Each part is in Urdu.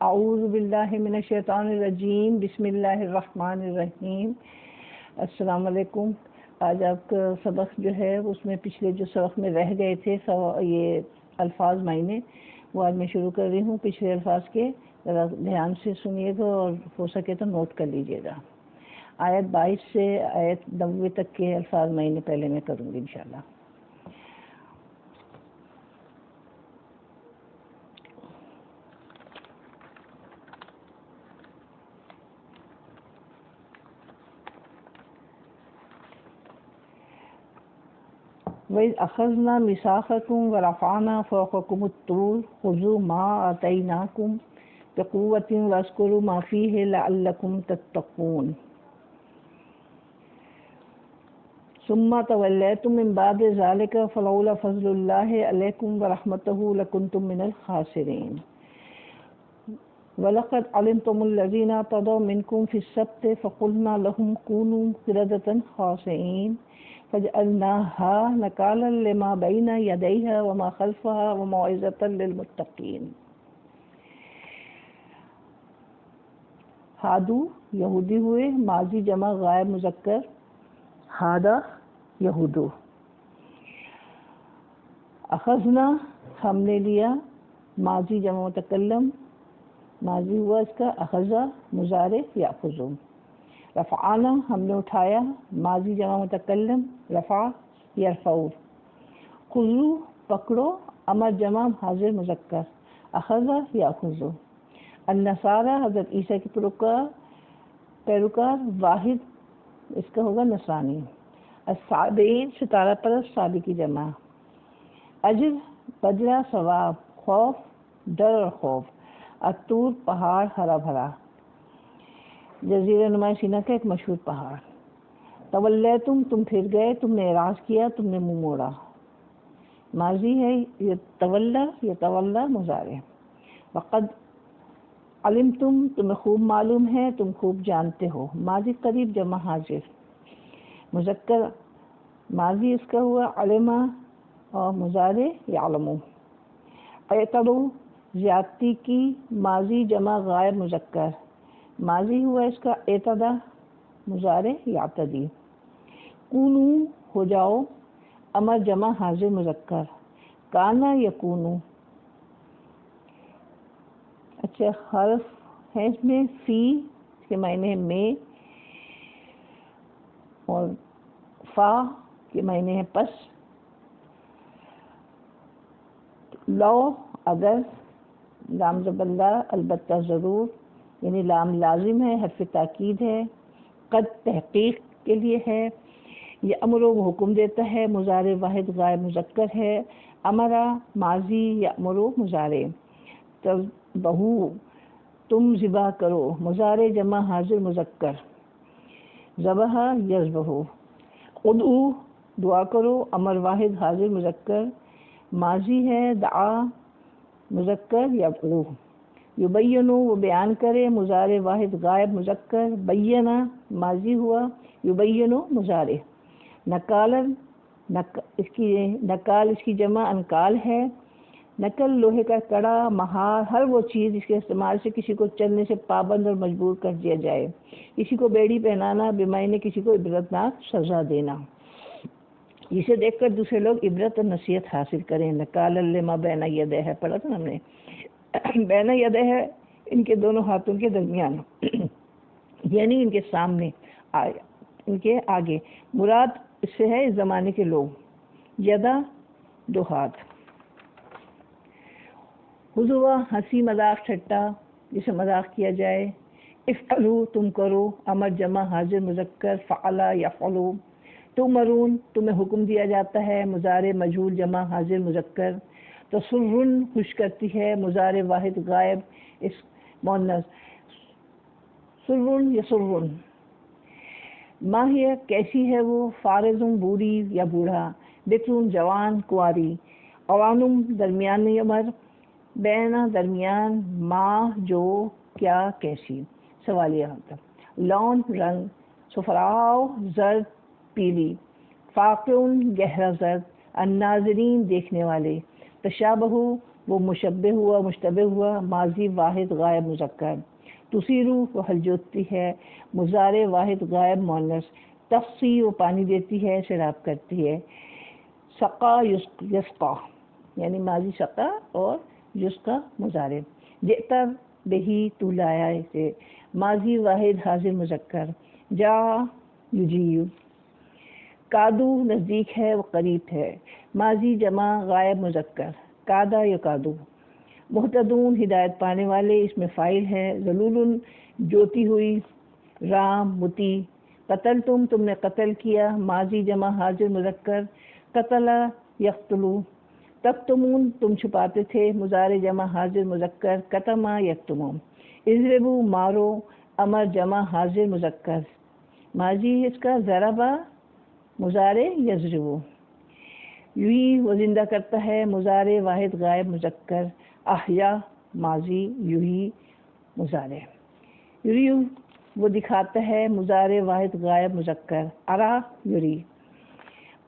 اعوذ باللہ من الشیطان الرجیم، بسم اللہ الرحمن الرحیم۔ السلام علیکم۔ آج آپ کا سبق جو ہے اس میں پچھلے جو سبق میں رہ گئے تھے یہ الفاظ معنی، وہ آج میں شروع کر رہی ہوں پچھلے الفاظ کے۔ ذرا دھیان سے سنیے گا اور ہو سکے تو نوٹ کر لیجیے گا۔ آیت 22 سے آیت 90 تک کے الفاظ معنی پہلے میں کروں گی انشاءاللہ۔ وَإِذْ أَخَذْنَا مِيثَاقَكُمْ وَرَفَعْنَا فَوْقَكُمُ الطُّورَ خُذُوا مَا آتَيْنَاكُمْ بِقُوَّةٍ وَاذْكُرُوا مَا فِيهِ لَعَلَّكُمْ تَتَّقُونَ ثُمَّ تَوَلَّيْتُم مِّن بَعْدِ ذَلِكَ فَلَوْلَا فَضْلُ اللَّهِ عَلَيْكُمْ وَرَحْمَتُهُ لَكُنتُم مِّنَ الْخَاسِرِينَ وَلَقَدْ عَلِمْتُمُ الَّذِينَ اعْتَدَوْا مِنكُمْ فِي السَّبْتِ فَقُلْنَا لَهُمْ كُونُوا قِرَدَةً خَاسِئِينَ فَجَعَلْنَاهَا نَكَالًا لِمَا بَيْنَ يَدَيْهَا وَمَا خَلْفَهَا وَمَوْعِظَةً لِلْمُتَّقِينَ۔ ہادو یہودی ہوئے، ماضی جمع غائب مذکر ہادا یہودو۔ اخذنا ہم نے لیا، ماضی جمع متکلم ماضی ہوا اس کا اخذا مضارع یاخذو۔ رفعنا ہم نے اٹھایا، ماضی جمع متکلم رفع یرفعو۔ خذو پکڑو، امر جمع حاضر مذکر اخذا یاخذو۔ النصارى حضرت عیسیٰ کے پیروکار، واحد اس کا ہوگا نصرانی۔ الصابئین ستارہ پرست، صابی کی جمع۔ اجر بدلہ ثواب، خوف ڈر اور خوف۔ الطور پہاڑ ہرا بھرا، جزیرہ نما سینا کا ایک مشہور پہاڑ۔ تولیتم تم پھر گئے، تم نے اعراض کیا، تم نے منہ موڑا۔ ماضی ہے یہ تولا مضارع۔ وقد علمتم تمہیں خوب معلوم ہے، تم خوب جانتے ہو، ماضی قریب جمع حاضر مذکر ماضی اس کا ہوا علمہ اور مضارع یعلمو۔ اعتدوا زیادتی کی، ماضی جمع غائب مذکر ماضی ہوا اس کا اعتدا مضارع یعتدی۔ کونو ہو جاؤ، امر جمع حاضر مذکر کانا یکونو۔ اچھا حرف ہے اس میں فی، اس کے معنی ہے میں، اور فا کے معنی ہے پس۔ لو اگر، لام زبردہ البتہ ضرور، یعنی لام لازم ہے، حرف تاکید ہے۔ قد تحقیق کے لیے ہے۔ یہ امر و حکم دیتا ہے، مضارع واحد غائب مذکر ہے۔ امرا ماضی یامر مضارع۔ تذبحو تم ذبح کرو، مضارع جمع حاضر مذکر ذبح یذبح۔ ادعو دعا کرو، امر واحد حاضر مذکر ماضی ہے دعا مذکر یدعو۔ یبینو وہ بیان کرے، مضارع واحد غائب مذکر بینا ماضی ہوا یبینو مضارع۔ نکالن نکال اس کی جمع انکال ہے۔ نکل لوہے کا کڑا، مہار ہر وہ چیز جس کے استعمال سے کسی کو چلنے سے پابند اور مجبور کر دیا جائے۔ کسی کو بیڑی پہنانا بمعنی کسی کو عبرتناک سزا دینا، جسے دیکھ کر دوسرے لوگ عبرت اور نصیحت حاصل کریں۔ نکال لما بین یدیہ پڑھا تھا ہم نے، بین یدیہ ان کے دونوں ہاتھوں کے درمیان، یعنی ان کے سامنے، ان کے آگے۔ مراد اس سے ہے اس زمانے کے لوگ۔ یدا دو ہاتھ۔ حضوا ہنسی مذاق ٹھٹا، جسے مذاق کیا جائے۔ افعلو تم کرو، امر جمع حاضر مذکر فعلا یفعلو۔ تؤمرون تمہیں حکم دیا جاتا ہے، مضارع مجہول جمع حاضر مذکر۔ تسرن خوش کرتی ہے، مضارع واحد غائب اس مؤنث سرن یسرن۔ ماہیہ کیسی ہے وہ، فارض بوڑھی یا بوڑھا، بکر جوان کنواری، اوانم درمیانی عمر، بینا درمیان، ماہ جو کیا کیسی سوالیہ ہوتا۔ لون رنگ، صفراء زرد پیلی، فاقع گہرا زرد، الناظرین دیکھنے والے، تشابہ وہ مشبہ ہوا مشتبہ ہوا ماضی واحد غائب مذکر. تسیرو وہ حل جوتتی ہے مضارع واحد غائب مؤنث. تفسی وہ پانی دیتی ہے سیراب کرتی ہے. سقا یسقا یعنی ماضی سقا اور یسقا مضارع. جئتا بہی تو لایا اسے ماضی واحد حاضر مذکر. جا یجیو. کادو نزدیک ہے وہ قریب ہے ماضی جمع غائب مذکر. کادا یکادو. محتدون ہدایت پانے والے اس میں فاعل ہے. ذلول جوتی ہوئی. رام متی. قتل تم نے قتل کیا ماضی جمع حاضر مذکر. قتل یقتلو. تکتمون تم چھپاتے تھے مضارع جمع حاضر مذکر. کتما یکتمو. اضربو مارو امر جمع حاضر مذکر. ماضی اس کا ضربا مضارع یضربو. یوہی وہ زندہ کرتا ہے مضارع واحد غائب مذکر. احیا ماضی یوہی مضارع. یریو وہ دکھاتا ہے مضارع واحد غائب مذکر. ارا یری.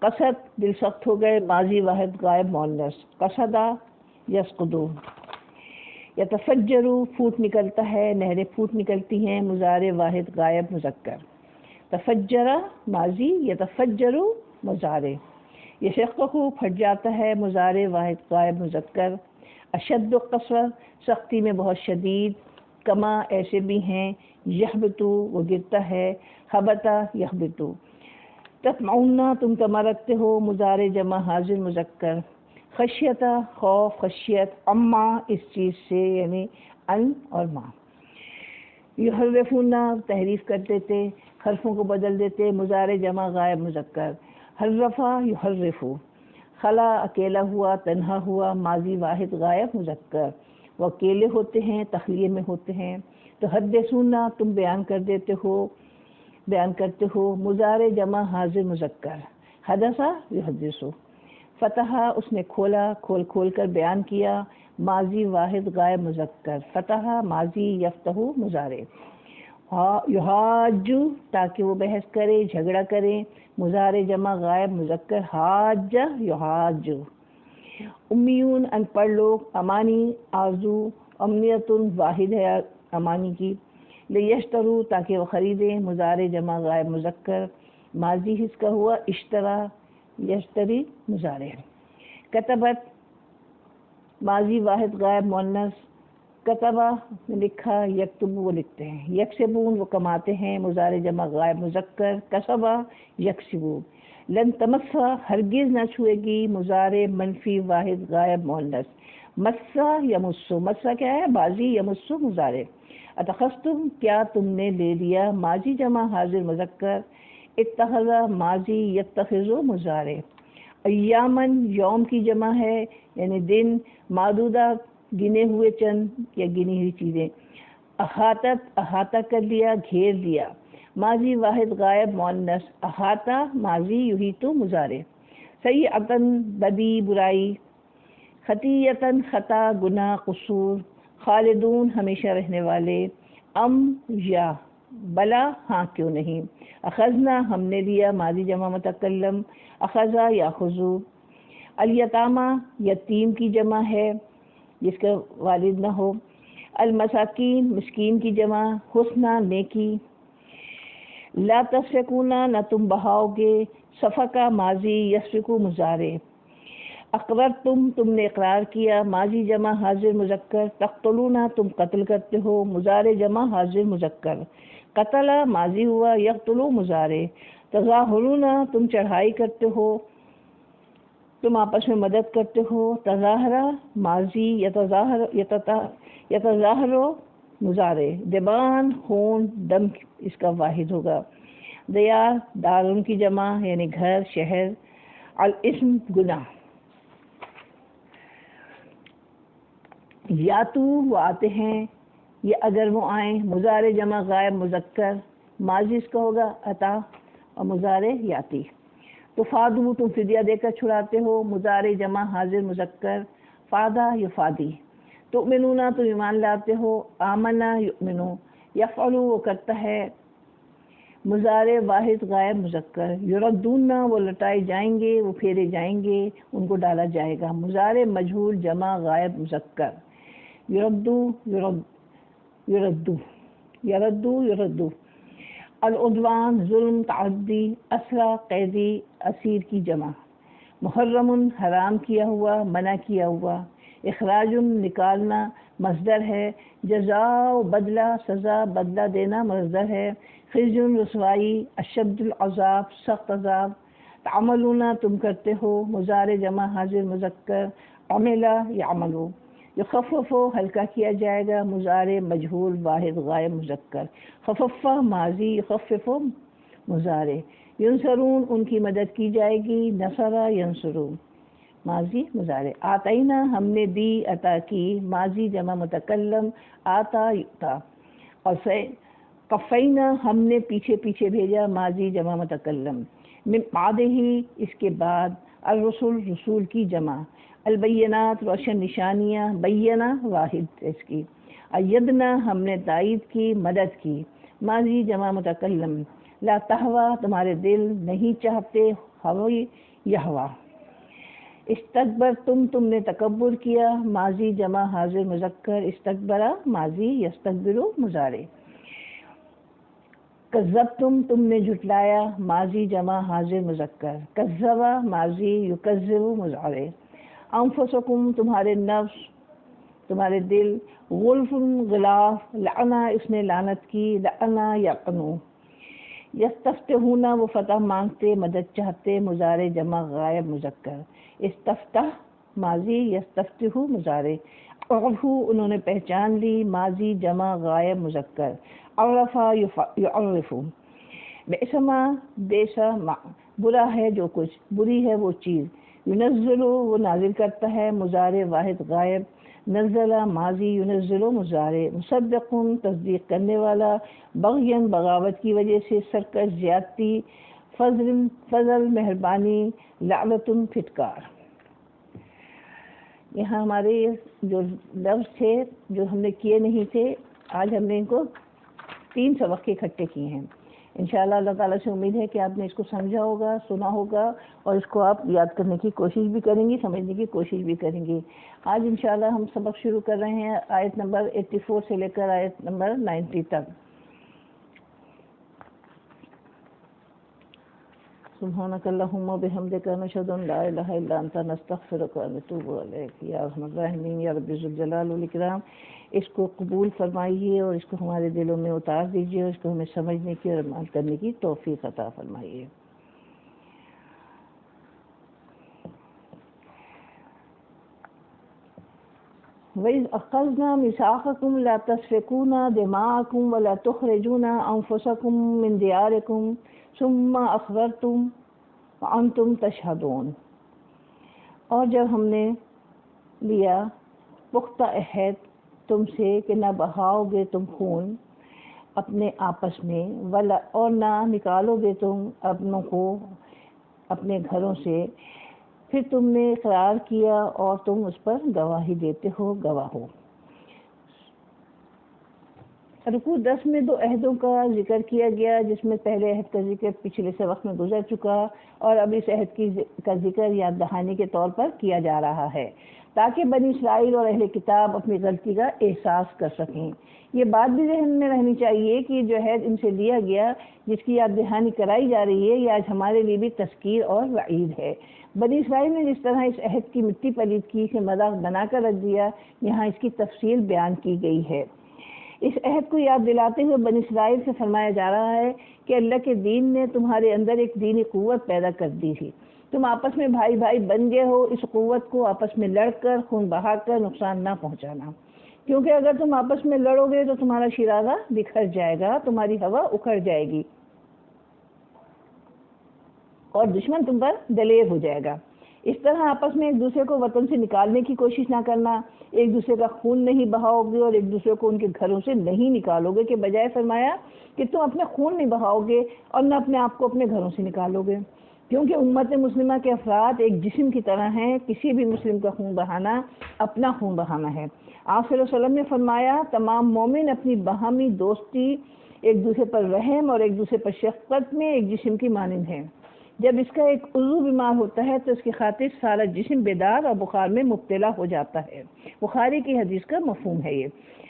قصد دل سخت ہو گئے ماضی واحد غائب مؤنث. قصدا یسقدو. یتفجرو پھوٹ نکلتا ہے نہریں پھوٹ نکلتی ہیں مضارع واحد غائب مذکر. تفجرا ماضی یتفجرو مضارع. یشققو پھٹ جاتا ہے مضارع واحد غائب مذکر. اشد قسوہ سختی میں بہت شدید. کما ایسے بھی ہیں. یحبطو وہ گرتا ہے. حبطا یحبطو. تطمعون تم تما رکھتے ہو مضارع جمع حاضر مذکر. خشیتا خوف خشیت. اما اس چیز سے یعنی ان اور ماں. یحرفون تحریف کر دیتے حرفوں کو بدل دیتے مضارع جمع غائب مذکر. حرفا یحرفو. خلا اکیلا ہوا تنہا ہوا ماضی واحد غائب مذکر. وہ اکیلے ہوتے ہیں تخلیے میں ہوتے ہیں. تو حدثون تم بیان کرتے ہو مضارع جمع حاضر مذکر. حدثا یحدثو. فتح اس نے کھولا کھول کر بیان کیا ماضی واحد غائب مذکر. فتح ماضی یفتح مضارع. یحاجو تاکہ وہ بحث کرے جھگڑا کرے مضارع جمع غائب مذکر. حاج یحاجو. امیون ان پڑھ لوگ. امانی آرزو. امنیتن واحد ہے امانی کی. لیشترو تاکہ وہ خریدیں مضارع جمع غائب مذکر. ماضی اس کا ہوا اشترا یشتری مضارع. کتبت ماضی واحد غائب مؤنث. کتبہ لکھا. یکتب وہ لکھتے ہیں. یکسبون وہ کماتے ہیں مضارع جمع غائب مذکر. کسبہ یکسبو. لن تمسا ہرگز نہ چھوئے گی مضارع منفی واحد غائب مؤنث. مسا یمسو. مسا کیا ہے ماضی یمسو مضارع. اتخذتم کیا تم نے لے لیا ماضی جمع حاضر مذکر. اتخذ ماضی یتخذو مضارع. ایامن یوم کی جمع ہے یعنی دن. معدودہ گنے ہوئے چند یا گنی ہوئی چیزیں. احاطت احاطہ کر لیا گھیر لیا ماضی واحد غائب مؤنث. احاطہ ماضی یحیطو مضارع. سیئۃً بدی برائی. خطیئۃً خطا گناہ قصور. خالدون ہمیشہ رہنے والے. یا بلا ہاں کیوں نہیں. اخذنا ہم نے لیا ماضی جمع متکلم. اخذا یاخذو. الیتامى یتیم کی جمع ہے جس کا والد نہ ہو. المساکین مسکین کی جمع. حسنہ نیکی. لا تسفکون نہ تم بہاؤ گے. سفکا ماضی یسفکو مضارع. اقررتم تم نے اقرار کیا ماضی جمع حاضر مذکر. تقتلون تم قتل کرتے ہو مضارع جمع حاضر مذکر. قتل ماضی ہوا یقتلو مضارع. تظاہرون تم چڑھائی کرتے ہو تم آپس میں مدد کرتے ہو. تظاہرہ ماضی یتظاہرو مضارع. دبان خون دم اس کا واحد ہوگا. دیار دارن کی جمع یعنی گھر شہر. الاسم گناہ. یا تو وہ آتے ہیں یا اگر وہ آئیں مضارع جمع غائب مذکر. ماضی اس کا ہوگا عطا اور مضارع یاتی. تو فادو تم فدیہ دے کر چھڑاتے ہو مضارع جمع حاضر مذکر. فادا یفادی. تؤمنون تم ایمان لاتے ہو. آمنا یؤمنو. یفعلو وہ کرتا ہے مضارع واحد غائب مذکر، یردون وہ لٹائے جائیں گے، وہ پھیرے جائیں گے، ان کو ڈالا جائے گا، مضارع مجہول جمع غائب مذکر، یردو یردو یردو یردو، العدوان ظلم تعدی، اسرا قیدی اسیر کی جمع، محرم حرام کیا ہوا منع کیا ہوا، اخراج نکالنا مصدر ہے، جزاء بدلہ سزا بدلہ دینا مصدر ہے، خزی رسوائی، اشد العذاب سخت عذاب، تعملون تم کرتے ہو، مضارع جمع حاضر مذکر، عملا یعملو، یخفف ہلکا کیا جائے گا، مضارع مجہول واحد غائب مذکر، خففہ ماضی، یخفف مضارع، ینصرون ان کی مدد کی جائے گی، نصر ینصرون ماضی مضارع، آتینا ہم نے دی عطا کی، ماضی جمع متکلم، آتا یؤتا، اور قفینا ہم نے پیچھے پیچھے بھیجا، ماضی جمع متکلم، من بعد ہی اس کے بعد، الرسل رسول کی جمع، البینات روشن نشانیاں، بینہ واحد اس کی، ایدنا ہم نے تائید کی مدد کی، ماضی جمع متکلم، لا تہوا تمہارے دل نہیں چاہتے، ہوی یہوا، استکبر تم نے تکبر کیا، ماضی جمع حاضر مذکر، استکبرا ماضی، یستکبرو مضارع، کذبتم تم نے جھٹلایا، ماضی جمع حاضر مذکر، کذبا ماضی، یکذب مضارع، انفسکم تمہارے نفس تمہارے دل، غلف غلاف، لعنا اس نے لعنت کی، لعنا یلعنو، یستفتحون وہ فتح مانگتے مدد چاہتے، مضارع جمع غائب مذکر، استفتح ماضی، یستفتح مضارع، عرفو انہوں نے پہچان لی، ماضی جمع غائب مذکر، عرفا یعرف، بئسما بیسا برا ہے جو کچھ، بری ہے وہ چیز، ینزل وہ نازل کرتا ہے، مضارع واحد غائب، نزل ماضی، ینزل مضارع، مصدق تصدیق کرنے والا، بغین بغاوت کی وجہ سے، سرکش زیادتی، فضل مہربانی، لعنت پھٹکار۔ یہاں ہمارے جو لفظ تھے جو ہم نے کیے نہیں تھے، آج ہم نے ان کو 3 سبق کے اکٹھے کیے ہیں۔ انشاءاللہ اللہ تعالیٰ سے امید ہے کہ آپ نے اس کو سمجھا ہوگا، سنا ہوگا، اور اس کو آپ یاد کرنے کی کوشش بھی کریں گی، سمجھنے کی کوشش بھی کریں گی۔ آج انشاءاللہ ہم سبق شروع کر رہے ہیں آیت نمبر 84 سے لے کر آیت نمبر 90 تک۔ سبحانک اللہم وبحمدک، نشہد ان لا الہ الا انت، نستغفرک ونتوب الیک، یا ارحم الراحمین، یا رب ذوالجلال والاکرام۔ اس کو قبول فرمائیے اور اس کو ہمارے دلوں میں اتار دیجیے، اور اس کو ہمیں سمجھنے کی اور عمل کرنے کی توفیق عطا فرمائیے۔ وَإِذْ أَخَذْنَا مِيثَاقَكُمْ لَا تَسْفِكُونَ دِمَاءَكُمْ وَلَا تُخْرِجُونَ أَنفُسَكُمْ مِنْ دِيَارِكُمْ ثُمَّ أَقْرَرْتُمْ وَأَنْتُمْ تَشْهَدُونَ، اور جب ہم نے لیا پختہ عہد تم سے کہ نہ بہاؤ گے تم خون اپنے آپس میں، اور نہ نکالو گے تم اپنوں کو اپنے گھروں سے، پھر تم نے اقرار کیا اور تم اس پر گواہی دیتے ہو، گواہ ہو۔ رکوع 10 میں 2 عہدوں کا ذکر کیا گیا، جس میں پہلے عہد کا ذکر پچھلے سبق میں گزر چکا، اور اب اس عہد کا ذکر یاد دہانی کے طور پر کیا جا رہا ہے، تاکہ بنی اسرائیل اور اہل کتاب اپنی غلطی کا احساس کر سکیں۔ یہ بات بھی ذہن میں رہنی چاہیے کہ جو عہد ان سے لیا گیا، جس کی یاد دہانی کرائی جا رہی ہے، یہ آج ہمارے لیے بھی تذکیر اور وعید ہے۔ بنی اسرائیل نے جس طرح اس عہد کی مٹی پلید کی، اسے مذاق بنا کر رکھ دیا، یہاں اس کی تفصیل بیان کی گئی ہے۔ اس عہد کو یاد دلاتے ہوئے بنی اسرائیل سے فرمایا جا رہا ہے کہ اللہ کے دین نے تمہارے اندر ایک دینی قوت پیدا کر دی تھی، تم آپس میں بھائی بھائی بن گئے ہو، اس قوت کو آپس میں لڑ کر خون بہا کر نقصان نہ پہنچانا، کیونکہ اگر تم آپس میں لڑو گے تو تمہارا شیرازہ بکھر جائے گا، تمہاری ہوا اکھڑ جائے گی اور دشمن تم پر دلیر ہو جائے گا۔ اس طرح آپس میں ایک دوسرے کو وطن سے نکالنے کی کوشش نہ کرنا، ایک دوسرے کا خون نہیں بہاؤ گے اور ایک دوسرے کو ان کے گھروں سے نہیں نکالو گے، کہ بجائے فرمایا کہ تم اپنے خون نہیں بہاؤ گے اور نہ اپنے آپ کو اپنے گھروں سے نکالو گے، کیونکہ امت مسلمہ کے افراد ایک جسم کی طرح ہیں، کسی بھی مسلم کا خون بہانا اپنا خون بہانا ہے۔ آپ صلی اللہ علیہ وسلم نے فرمایا تمام مومن اپنی باہمی دوستی ایک دوسرے پر رحم اور ایک دوسرے پر شفقت میں ایک جسم کی مانند ہیں۔ جب اس کا ایک عضو بیمار ہوتا ہے تو اس کی خاطر سارا جسم بیدار اور بخار میں مبتلا ہو جاتا ہے۔ بخاری کی حدیث کا مفہوم ہے یہ۔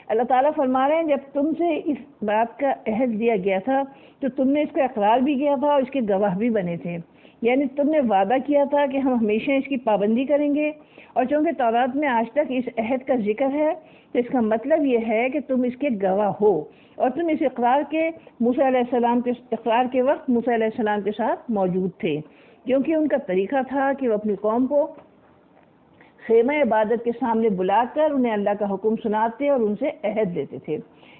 اللہ تعالیٰ فرما رہے ہیں جب تم سے اس بات کا عہد دیا گیا تھا تو تم نے اس کا اقرار بھی کیا تھا اور اس کے گواہ بھی بنے تھے، یعنی تم نے وعدہ کیا تھا کہ ہم ہمیشہ اس کی پابندی کریں گے، اور چونکہ تورات میں آج تک اس عہد کا ذکر ہے تو اس کا مطلب یہ ہے کہ تم اس کے گواہ ہو، اور تم اس اقرار کے موسیٰ علیہ السلام کے اقرار کے وقت موسیٰ علیہ السلام کے ساتھ موجود تھے، کیونکہ ان کا طریقہ تھا کہ وہ اپنی قوم کو خیمہ عبادت کے سامنے بلا کر انہیں اللہ کا حکم سناتے اور ان سے عہد لیتے تھے۔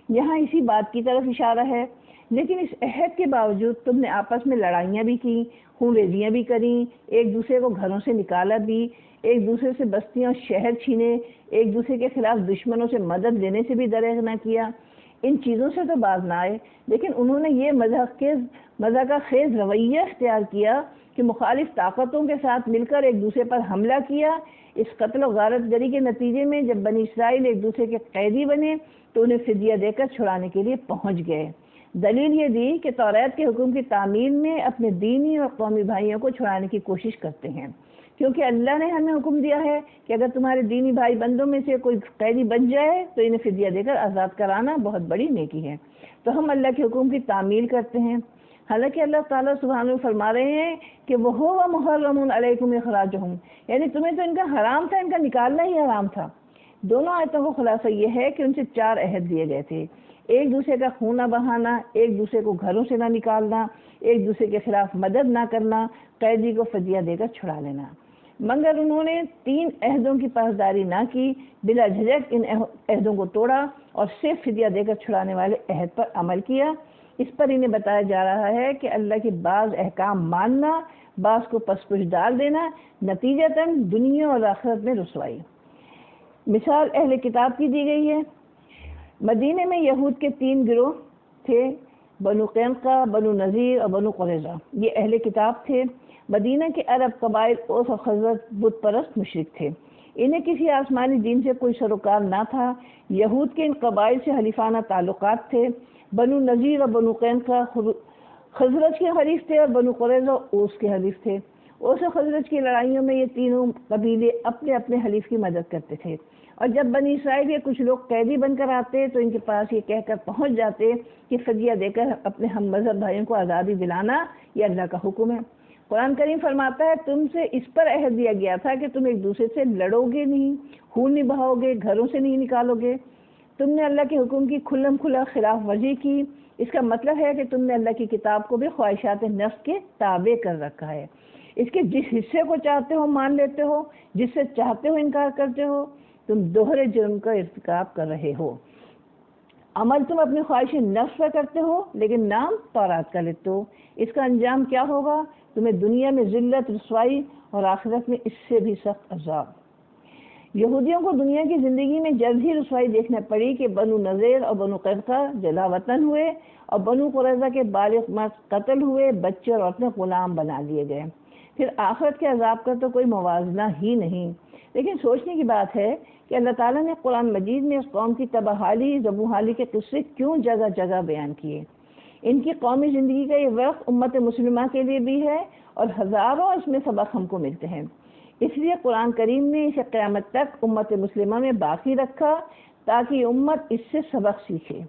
یہاں اسی بات کی طرف اشارہ ہے۔ لیکن اس عہد کے باوجود تم نے آپس میں لڑائیاں بھی کی، خون ریزیاں بھی کریں، ایک دوسرے کو گھروں سے نکالا بھی، ایک دوسرے سے بستیاں اور شہر چھینے، ایک دوسرے کے خلاف دشمنوں سے مدد لینے سے بھی دریغ نہ کیا۔ ان چیزوں سے تو باز نہ آئے، لیکن انہوں نے یہ مضحکہ خیز رویہ اختیار کیا کہ مخالف طاقتوں کے ساتھ مل کر ایک دوسرے پر حملہ کیا۔ اس قتل و غارت گری کے نتیجے میں جب بنی اسرائیل ایک دوسرے کے قیدی بنے تو انہیں فدیہ دے کر چھڑانے کے لیے پہنچ گئے۔ دلیل یہ دی کہ توریت کے حکم کی تعمیل میں اپنے دینی اور قومی بھائیوں کو چھڑانے کی کوشش کرتے ہیں، کیونکہ اللہ نے ہمیں حکم دیا ہے کہ اگر تمہارے دینی بھائی بندوں میں سے کوئی قیدی بن جائے تو انہیں فدیہ دے کر آزاد کرانا بہت بڑی نیکی ہے۔ تو ہم اللہ کے حکم کی تعمیل کرتے ہیں، حالانکہ اللہ تعالیٰ سبحانہ فرما رہے ہیں کہ وہ محرم علیکم اخراجہم، یعنی تمہیں تو ان کا حرام تھا، ان کا نکالنا ہی حرام تھا۔ دونوں آیتوں کا خلاصہ یہ ہے کہ ان سے 4 عہد دیے گئے تھے: ایک دوسرے کا خون نہ بہانا، ایک دوسرے کو گھروں سے نہ نکالنا، ایک دوسرے کے خلاف مدد نہ کرنا، قیدی کو فدیہ دے کر چھڑا لینا۔ مگر انہوں نے 3 عہدوں کی پاسداری نہ کی، بلا جھجک ان عہدوں کو توڑا اور صرف فدیہ دے کر چھڑانے والے عہد پر عمل کیا۔ اس پر انہیں بتایا جا رہا ہے کہ اللہ کے بعض احکام ماننا، بعض کو پس پش ڈال دینا، نتیجتاً دنیا اور آخرت میں رسوائی۔ مثال اہل کتاب کی دی گئی ہے۔ مدینے میں یہود کے 3 گروہ تھے: بنو قینقاع، بنو نذیر اور بنو قریظہ۔ یہ اہل کتاب تھے۔ مدینہ کے عرب قبائل اوس اور خزرج بت پرست مشرک تھے، انہیں کسی آسمانی دین سے کوئی سروکار نہ تھا۔ یہود کے ان قبائل سے حلیفانہ تعلقات تھے۔ بنو نذیر اور بنو قینقاع خزرج کے حلیف تھے اور بنو قریظہ اوس کے حلیف تھے۔ اوس اور خزرج کی لڑائیوں میں یہ تینوں قبیلے اپنے اپنے حلیف کی مدد کرتے تھے، اور جب بنی اسرائیل کے کچھ لوگ قیدی بن کر آتے تو ان کے پاس یہ کہہ کر پہنچ جاتے کہ فدیہ دے کر اپنے ہم مذہب بھائیوں کو آزادی دلانا یہ اللہ کا حکم ہے۔ قرآن کریم فرماتا ہے تم سے اس پر عہد دیا گیا تھا کہ تم ایک دوسرے سے لڑو گے نہیں، خون نہیں بہاؤ گے، گھروں سے نہیں نکالو گے۔ تم نے اللہ کے حکم کی کھلم کھلا خلاف ورزی کی۔ اس کا مطلب ہے کہ تم نے اللہ کی کتاب کو بھی خواہشات نفس کے تابع کر رکھا ہے۔ اس کے جس حصے کو چاہتے ہو مان لیتے ہو، جس سے چاہتے ہو انکار کرتے ہو۔ تم دوہرے جرم کا ارتکاب کر رہے ہو۔ عمل تم اپنی خواہش نفس پر کرتے ہو، لیکن نام تورات کا لیتے ہو۔ اس کا انجام کیا ہوگا؟ تمہیں دنیا میں ذلت، رسوائی، اور آخرت میں اس سے بھی سخت عذاب۔ یہودیوں کو دنیا کی زندگی میں جلد ہی رسوائی دیکھنا پڑی کہ بنو نذیر اور بنو قینقاع جلا وطن ہوئے، اور بنو قریظہ کے بالغ مرد قتل ہوئے، بچے اور عورتیں غلام بنا لیے گئے۔ پھر آخرت کے عذاب کا تو کوئی موازنہ ہی نہیں۔ لیکن سوچنے کی بات ہے کہ اللہ تعالیٰ نے قرآن مجید میں اس قوم کی تباہی، زبونحالی کے قصے کیوں جگہ جگہ بیان کیے؟ ان کی قومی زندگی کا یہ وقت امت مسلمہ کے لیے بھی ہے، اور ہزاروں اس میں سبق ہم کو ملتے ہیں۔ اس لیے قرآن کریم نے اسے قیامت تک امت مسلمہ میں باقی رکھا تاکہ امت اس سے سبق سیکھے۔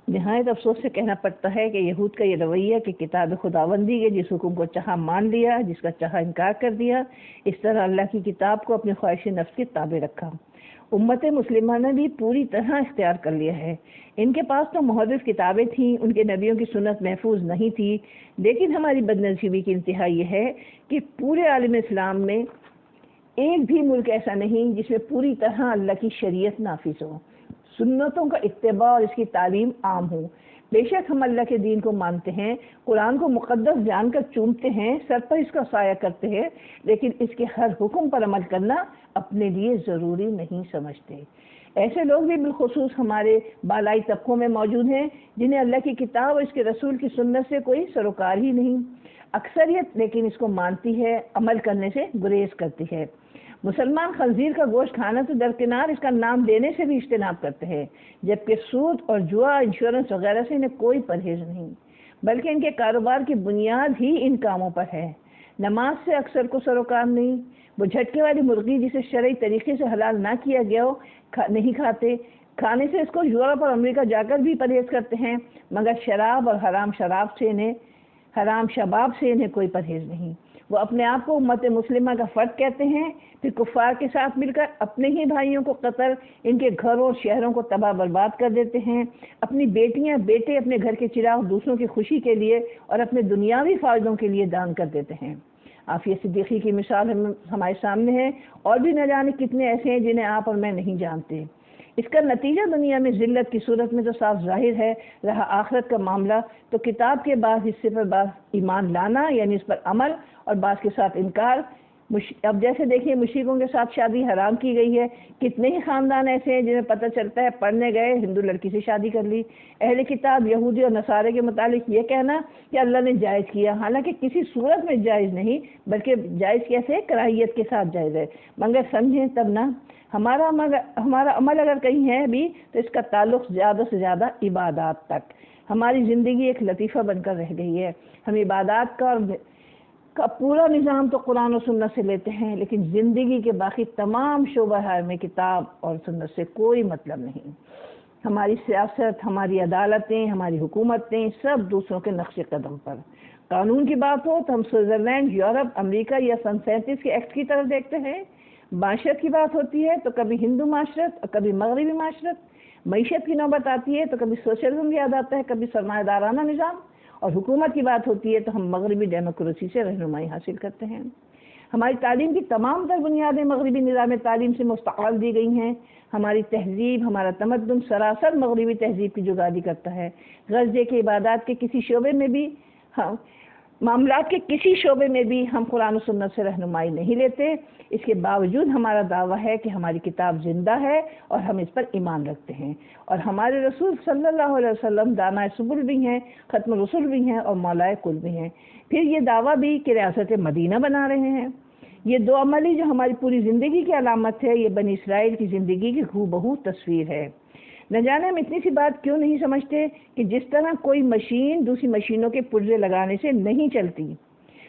نہایت افسوس سے کہنا پڑتا ہے کہ یہود کا یہ رویہ کہ کتاب خداوندی کے جس حکم کو چاہا مان لیا، جس کا چاہا انکار کر دیا، اس طرح اللہ کی کتاب کو اپنی خواہش نفس کے تابع رکھا۔ امت مسلمہ نے بھی پوری طرح اختیار کر لیا ہے۔ ان کے پاس تو محرف کتابیں تھیں، ان کے نبیوں کی سنت محفوظ نہیں تھی، لیکن ہماری بدنصیبی کی انتہا یہ ہے کہ پورے عالم اسلام میں ایک بھی ملک ایسا نہیں جس میں پوری طرح اللہ کی شریعت نافذ ہو، سنتوں کا اتباع اور اس کی تعلیم عام ہو۔ بے شک ہم اللہ کے دین کو مانتے ہیں، قرآن کو مقدس جان کر چومتے ہیں، سر پر اس کا سایہ کرتے ہیں، لیکن اس کے ہر حکم پر عمل کرنا اپنے لیے ضروری نہیں سمجھتے۔ ایسے لوگ بھی بالخصوص ہمارے بالائی طبقوں میں موجود ہیں جنہیں اللہ کی کتاب اور اس کے رسول کی سنت سے کوئی سروکار ہی نہیں۔ اکثریت لیکن اس کو مانتی ہے، عمل کرنے سے گریز کرتی ہے۔ مسلمان خنزیر کا گوشت کھانا تو درکنار اس کا نام لینے سے بھی اجتناب کرتے ہیں، جبکہ سود اور جوا، انشورنس وغیرہ سے انہیں کوئی پرہیز نہیں، بلکہ ان کے کاروبار کی بنیاد ہی ان کاموں پر ہے۔ نماز سے اکثر کو سروکار نہیں، وہ جھٹکے والی مرغی جسے شرعی طریقے سے حلال نہ کیا گیا ہو نہیں کھاتے، کھانے سے اس کو یورپ اور امریکہ جا کر بھی پرہیز کرتے ہیں، مگر شراب اور حرام شباب سے انہیں کوئی پرہیز نہیں۔ وہ اپنے آپ کو امت مسلمہ کا فرد کہتے ہیں، پھر کفار کے ساتھ مل کر اپنے ہی بھائیوں کو قتل، ان کے گھروں اور شہروں کو تباہ برباد کر دیتے ہیں، اپنی بیٹیاں بیٹے اپنے گھر کے چراغ دوسروں کی خوشی کے لیے اور اپنے دنیاوی فائدوں کے لیے دان کر دیتے ہیں۔ عافیہ صدیقی کی مثال ہمارے سامنے ہے، اور بھی نہ جانے کتنے ایسے ہیں جنہیں آپ اور میں نہیں جانتے۔ اس کا نتیجہ دنیا میں ذلت کی صورت میں تو صاف ظاہر ہے، رہا آخرت کا معاملہ تو کتاب کے بعض حصے پر بعض ایمان لانا یعنی اس پر عمل اور بعض کے ساتھ انکار۔ اب جیسے دیکھیے مشرکوں کے ساتھ شادی حرام کی گئی ہے، کتنے ہی خاندان ایسے ہیں جنہیں پتہ چلتا ہے پڑھنے گئے ہندو لڑکی سے شادی کر لی۔ اہل کتاب یہودی اور نصارے کے متعلق یہ کہنا کہ اللہ نے جائز کیا، حالانکہ کسی صورت میں جائز نہیں، بلکہ جائز کیسے کراہیت کے ساتھ جائز ہے، مگر سمجھیں تب نہ۔ ہمارا عمل اگر کہیں ہے بھی تو اس کا تعلق زیادہ سے زیادہ عبادات تک۔ ہماری زندگی ایک لطیفہ بن کر رہ گئی ہے، ہم عبادات کا پورا نظام تو قرآن و سنت سے لیتے ہیں، لیکن زندگی کے باقی تمام شعبہ میں کتاب اور سنت سے کوئی مطلب نہیں۔ ہماری سیاست، ہماری عدالتیں، ہماری حکومتیں سب دوسروں کے نقش قدم پر۔ قانون کی بات ہو تو ہم سوئٹزرلینڈ، یورپ، امریکہ یا سن 37 کے ایکٹ کی طرف دیکھتے ہیں۔ معاشرت کی بات ہوتی ہے تو کبھی ہندو معاشرت اور کبھی مغربی معاشرت۔ معیشت کی نوبت آتی ہے تو کبھی سوشلزم یاد آتا ہے، کبھی سرمایہ دارانہ نظام، اور حکومت کی بات ہوتی ہے تو ہم مغربی ڈیموکریسی سے رہنمائی حاصل کرتے ہیں۔ ہماری تعلیم کی تمام تر بنیادیں مغربی نظام تعلیم سے مستقل دی گئی ہیں۔ ہماری تہذیب، ہمارا تمدن سراسر مغربی تہذیب کی جگادی کرتا ہے۔ غرض یہ کہ عبادات کے کسی شعبے میں بھی معاملات کے کسی شعبے میں بھی ہم قرآن و سنت سے رہنمائی نہیں لیتے۔ اس کے باوجود ہمارا دعویٰ ہے کہ ہماری کتاب زندہ ہے اور ہم اس پر ایمان رکھتے ہیں، اور ہمارے رسول صلی اللہ علیہ وسلم دانائے سبل بھی ہیں، ختم رسول بھی ہیں اور مولائے کل بھی ہیں۔ پھر یہ دعویٰ بھی کہ ریاست مدینہ بنا رہے ہیں۔ یہ دو عملی جو ہماری پوری زندگی کی علامت ہے، یہ بنی اسرائیل کی زندگی کی ہو بہو تصویر ہے۔ نہ جانے ہم اتنی سی بات کیوں نہیں سمجھتے کہ جس طرح کوئی مشین دوسری مشینوں کے پرزے لگانے سے نہیں چلتی،